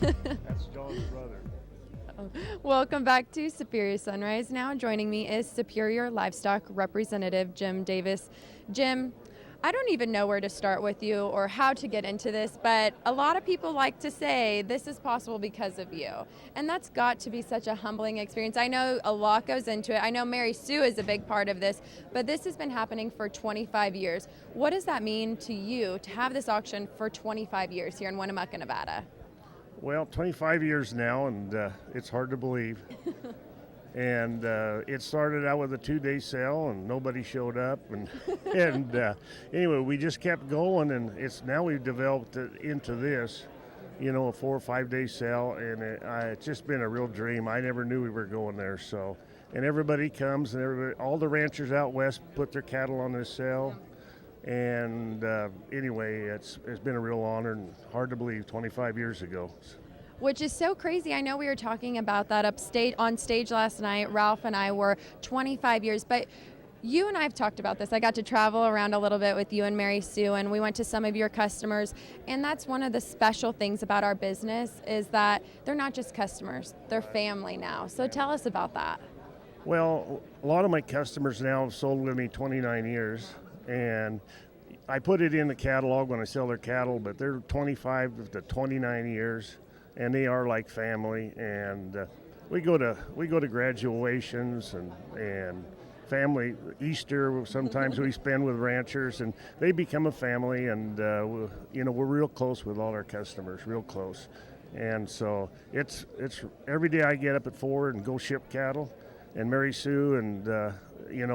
That's John's brother. Welcome back to Superior Sunrise. Now joining me is Superior Livestock Representative Jim Davis. Jim, I don't even know where to start with you or how to get into this, but a lot of people like to say this is possible because of you. And that's got to be such a humbling experience. I know a lot goes into it. I know Mary Sue is a big part of this, but this has been happening for 25 years. What does that mean to you to have this auction for 25 years here in Winnemucca, Nevada? Well, 25 years now, and it's hard to believe. And it started out with a 2-day sale, and nobody showed up. And anyway, we just kept going, and now we've developed it into this, a 4 or 5 day sale, and it's just been a real dream. I never knew we were going there. So, and everybody comes, and all the ranchers out west put their cattle on this sale. And anyway, it's been a real honor, and hard to believe 25 years ago. Which is so crazy. I know we were talking about that on stage last night. Ralph and I were 25 years, but you and I have talked about this. I got to travel around a little bit with you and Mary Sue, and we went to some of your customers, and that's one of the special things about our business is that they're not just customers, they're family now. So tell us about that. Well, a lot of my customers now have sold with me 29 years, and I put it in the catalog when I sell their cattle, but they're 25 to 29 years. And they are like family, and we go to graduations and family Easter. Sometimes we spend with ranchers, and they become a family. And we're real close with all our customers, real close. And so it's every day I get up at 4 and go ship cattle, and Mary Sue, and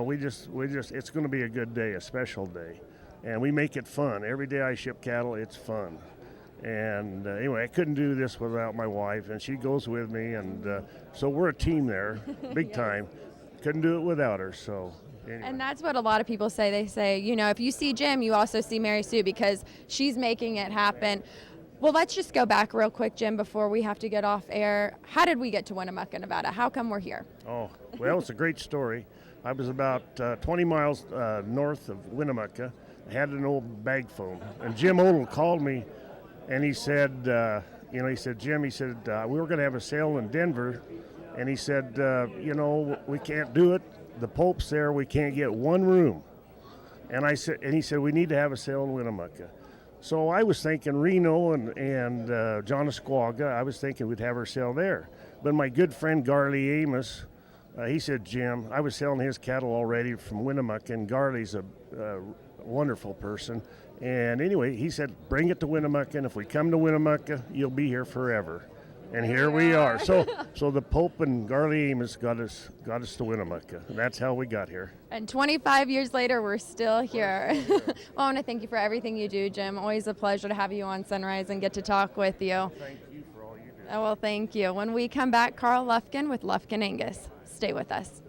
we just it's going to be a good day, a special day, and we make it fun. Every day I ship cattle, it's fun. And anyway, I couldn't do this without my wife, and she goes with me, and so we're a team there, big time. Couldn't do it without her, so anyway. And that's what a lot of people say. They say, if you see Jim, you also see Mary Sue because she's making it happen. Well, let's just go back real quick, Jim, before we have to get off air. How did we get to Winnemucca, Nevada? How come we're here? Oh, well, it's a great story. I was about 20 miles north of Winnemucca. I had an old bag phone, and Jim Odell called me. And he said, Jim, we were going to have a sale in Denver. And he said, we can't do it. The Pope's there. We can't get one room. And he said, we need to have a sale in Winnemucca. So I was thinking Reno and Jonasquaga. I was thinking we'd have our sale there. But my good friend Garley Amos, he said, Jim, I was selling his cattle already from Winnemucca, and Garley's a wonderful person. And anyway, he said, bring it to Winnemucca, and if we come to Winnemucca, you'll be here forever. And here we are. So the Pope and Garley Amos got us to Winnemucca. And that's how we got here. And 25 years later, we're still here. Well, I want to thank you for everything you do, Jim. Always a pleasure to have you on Sunrise and get to talk with you. Thank you for all you do. Oh, well, thank you. When we come back, Carl Lufkin with Lufkin Angus. Stay with us.